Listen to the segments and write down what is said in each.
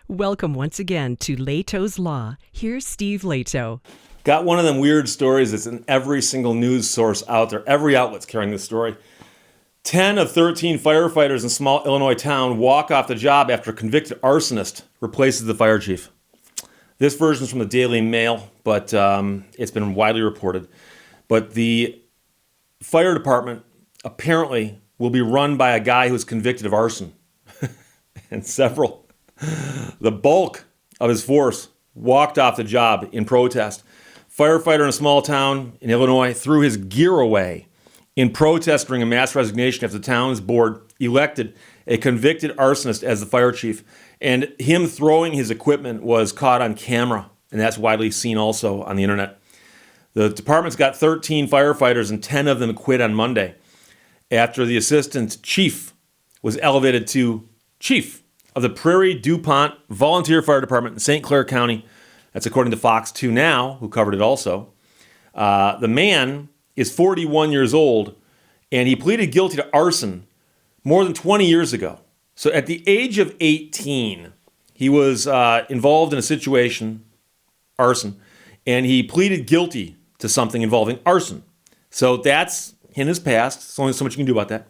Welcome once again to Lehto's Law. Here's Steve Lehto. Got one of them weird stories that's in every single news source out there. Every outlet's carrying this story. 10 of 13 firefighters in small Illinois town walk off the job after a convicted arsonist replaces the fire chief. This version is from the Daily Mail, but it's been widely reported. But the fire department apparently will be run by a guy who's convicted of arson. And the bulk of his force walked off the job in protest. Firefighter in a small town in Illinois threw his gear away in protest during a mass resignation after the town's board elected a convicted arsonist as the fire chief. And him throwing his equipment was caught on camera, and that's widely seen also on the internet. The department's got 13 firefighters, and 10 of them quit on Monday after the assistant chief was elevated to chief of the Prairie DuPont Volunteer Fire Department in St. Clair County. That's according to Fox 2 Now, who covered it also. The man is 41 years old, and he pleaded guilty to arson more than 20 years ago. So at the age of 18, he was involved in a situation, arson, and he pleaded guilty to something involving arson. So that's in his past. There's only so much you can do about that.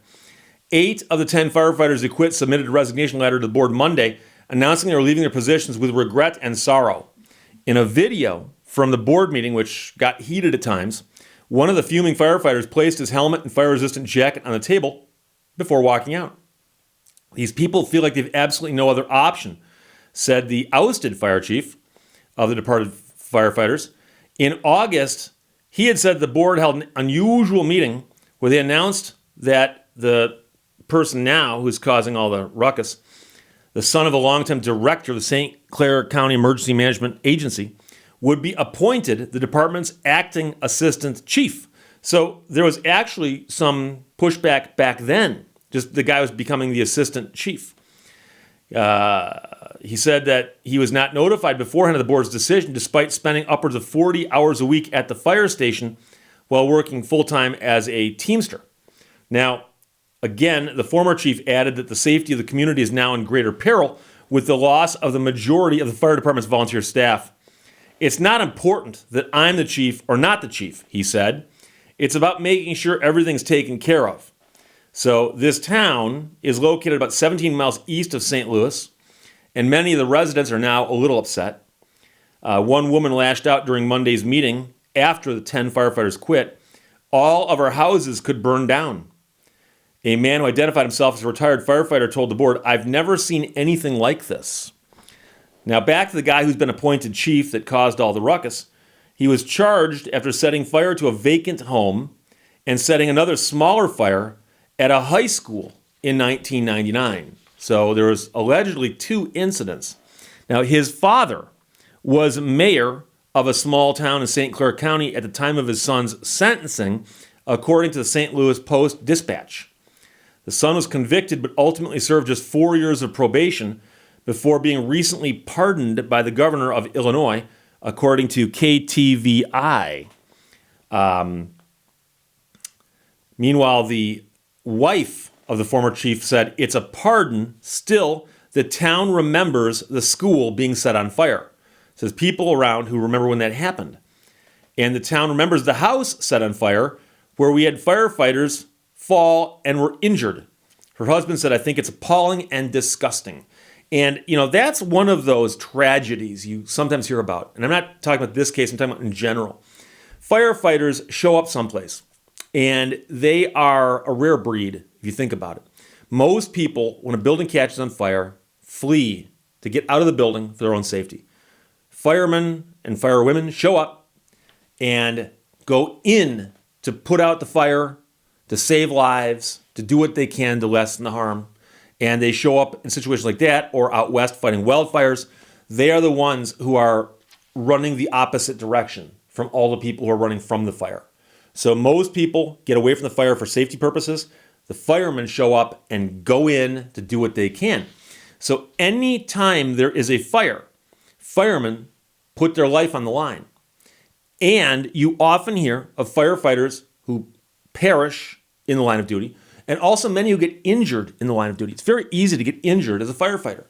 8 of the 10 firefighters who quit submitted a resignation letter to the board Monday, announcing they were leaving their positions with regret and sorrow. In a video from the board meeting, which got heated at times, one of the fuming firefighters placed his helmet and fire-resistant jacket on the table before walking out. These people feel like they've absolutely no other option, said the ousted fire chief of the departed firefighters. In August, he had said the board held an unusual meeting where they announced that the person now who's causing all the ruckus, the son of a longtime director of the St. Clair County Emergency Management Agency, would be appointed the department's acting assistant chief. So there was actually some pushback back then. Just the guy was becoming the assistant chief. He said that he was not notified beforehand of the board's decision, despite spending upwards of 40 hours a week at the fire station while working full-time as a teamster. Now, again, the former chief added that the safety of the community is now in greater peril with the loss of the majority of the fire department's volunteer staff. It's not important that I'm the chief or not the chief, he said. It's about making sure everything's taken care of. So this town is located about 17 miles east of St. Louis, and many of the residents are now a little upset. One woman lashed out during Monday's meeting after the 10 firefighters quit. All of our houses could burn down. A man who identified himself as a retired firefighter told the board, "I've never seen anything like this." Now back to the guy who's been appointed chief that caused all the ruckus. He was charged after setting fire to a vacant home and setting another smaller fire at a high school in 1999. So there was allegedly 2 incidents. Now his father was mayor of a small town in St. Clair County at the time of his son's sentencing, according to the St. Louis Post-Dispatch. The son was convicted but ultimately served just 4 years of probation before being recently pardoned by the governor of Illinois, according to KTVI. Meanwhile, the wife of the former chief said, "It's a pardon. Still, the town remembers the school being set on fire." It says people around who remember when that happened. And the town remembers the house set on fire where we had firefighters fall and were injured. Her husband said, "I think it's appalling and disgusting." And, that's one of those tragedies you sometimes hear about. And I'm not talking about this case, I'm talking about in general. Firefighters show up someplace, and they are a rare breed, if you think about it. Most people, when a building catches on fire, flee to get out of the building for their own safety. Firemen and firewomen show up and go in to put out the fire, to save lives, to do what they can to lessen the harm. And they show up in situations like that or out west fighting wildfires. They are the ones who are running the opposite direction from all the people who are running from the fire. So most people get away from the fire for safety purposes. The firemen show up and go in to do what they can. So anytime there is a fire, firemen put their life on the line. And you often hear of firefighters who perish in the line of duty, and also many who get injured in the line of duty. It's very easy to get injured as a firefighter.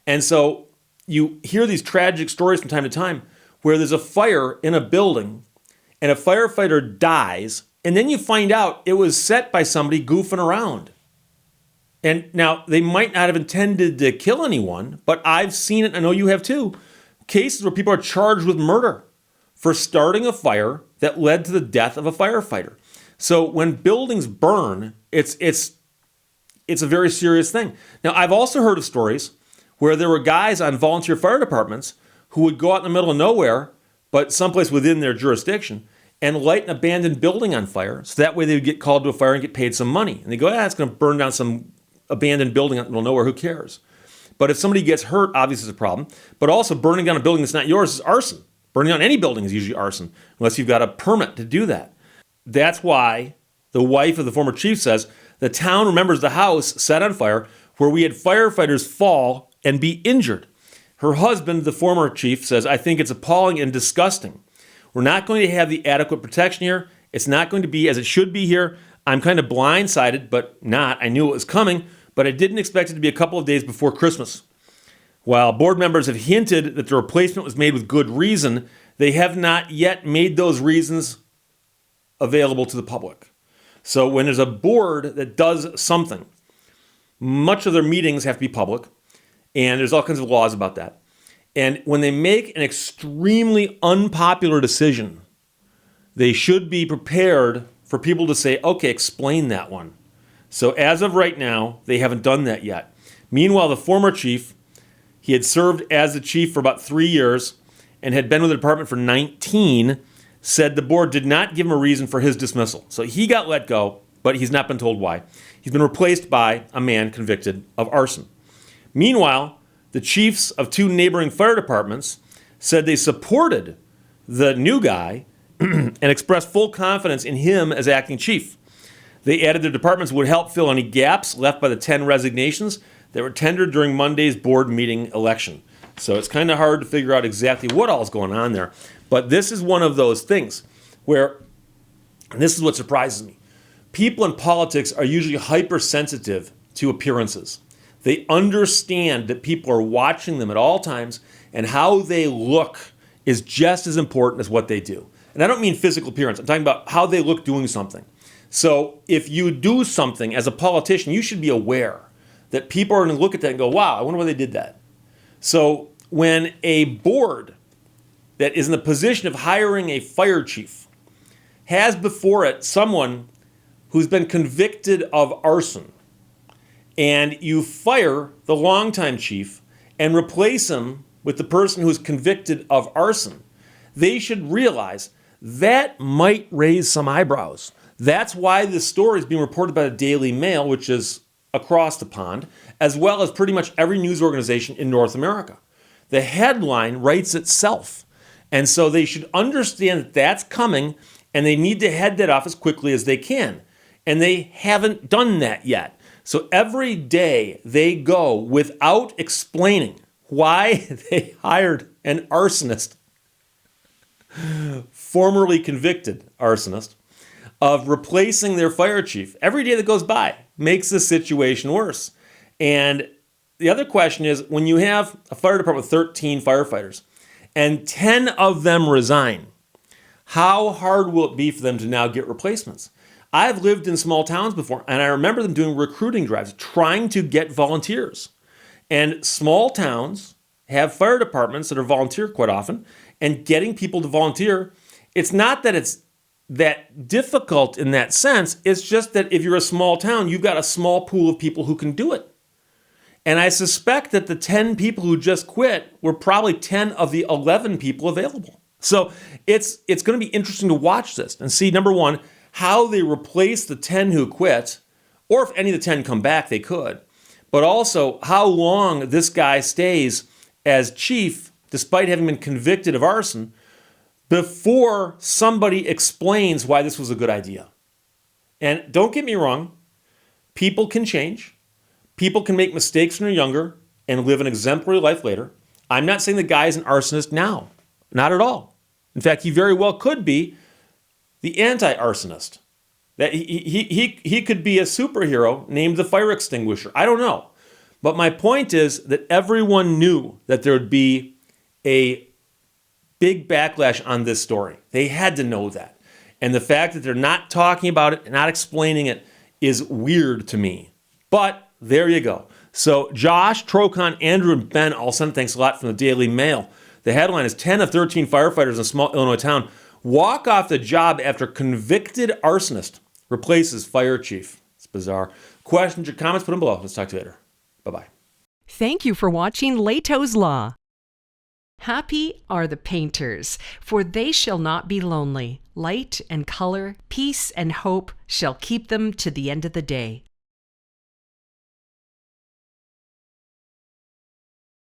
And so you hear these tragic stories from time to time where there's a fire in a building and a firefighter dies, and then you find out it was set by somebody goofing around. And now they might not have intended to kill anyone, but I've seen it, I know you have too, cases where people are charged with murder for starting a fire that led to the death of a firefighter. So when buildings burn, it's a very serious thing. Now, I've also heard of stories where there were guys on volunteer fire departments who would go out in the middle of nowhere, but someplace within their jurisdiction, and light an abandoned building on fire. So that way they would get called to a fire and get paid some money. And they go, it's going to burn down some abandoned building out in the middle of nowhere, who cares? But if somebody gets hurt, obviously it's a problem. But also burning down a building that's not yours is arson. Burning down any building is usually arson, unless you've got a permit to do that. That's why the wife of the former chief says, the town remembers the house set on fire where we had firefighters fall and be injured. Her husband, the former chief, says, I think it's appalling and disgusting. We're not going to have the adequate protection here. It's not going to be as it should be here. I'm kind of blindsided, but not. I knew it was coming, but I didn't expect it to be a couple of days before Christmas. While board members have hinted that the replacement was made with good reason, they have not yet made those reasons available to the public. So when there's a board that does something, much of their meetings have to be public, and there's all kinds of laws about that. And when they make an extremely unpopular decision, they should be prepared for people to say, okay, explain that one. So as of right now, they haven't done that yet. Meanwhile, the former chief, he had served as the chief for about 3 years and had been with the department for 19, said the board did not give him a reason for his dismissal. So he got let go, but he's not been told why. He's been replaced by a man convicted of arson. Meanwhile, the chiefs of 2 neighboring fire departments said they supported the new guy and expressed full confidence in him as acting chief. They added their departments would help fill any gaps left by the 10 resignations that were tendered during Monday's board meeting election. So it's kind of hard to figure out exactly what all is going on there. But this is one of those things where, and this is what surprises me, people in politics are usually hypersensitive to appearances. They understand that people are watching them at all times, and how they look is just as important as what they do. And I don't mean physical appearance. I'm talking about how they look doing something. So if you do something as a politician, you should be aware that people are going to look at that and go, wow, I wonder why they did that. So when a board that is in the position of hiring a fire chief has before it someone who's been convicted of arson, and you fire the longtime chief and replace him with the person who's convicted of arson, they should realize that might raise some eyebrows. That's why this story is being reported by the Daily Mail, which is across the pond, as well as pretty much every news organization in North America. The headline writes itself. And so they should understand that that's coming, and they need to head that off as quickly as they can. And they haven't done that yet. So every day they go without explaining why they hired an arsonist, formerly convicted arsonist, of replacing their fire chief. Every day that goes by makes the situation worse. And the other question is, when you have a fire department with 13 firefighters and 10 of them resign, how hard will it be for them to now get replacements? I've lived in small towns before, and I remember them doing recruiting drives, trying to get volunteers. And small towns have fire departments that are volunteer quite often, and getting people to volunteer, it's not that it's that difficult in that sense. It's just that if you're a small town, you've got a small pool of people who can do it. And I suspect that the 10 people who just quit were probably 10 of the 11 people available. So it's going to be interesting to watch this and see, number one, how they replace the 10 who quit, or if any of the 10 come back, they could. But also how long this guy stays as chief, despite having been convicted of arson, before somebody explains why this was a good idea. And don't get me wrong, people can change. People can make mistakes when they're younger and live an exemplary life later. I'm not saying the guy is an arsonist now. Not at all. In fact, he very well could be the anti-arsonist. That he could be a superhero named the fire extinguisher. I don't know. But my point is that everyone knew that there would be a big backlash on this story. They had to know that. And the fact that they're not talking about it, not explaining it, is weird to me. But there you go. So Josh, Trocon, Andrew, and Ben all sent thanks a lot from the Daily Mail. The headline is 10 of 13 firefighters in a small Illinois town walk off the job after convicted arsonist replaces fire chief. It's bizarre. Questions or comments, put them below. Let's talk to you later. Bye-bye. Thank you for watching Lehto's Law. Happy are the painters, for they shall not be lonely. Light and color, peace and hope shall keep them to the end of the day.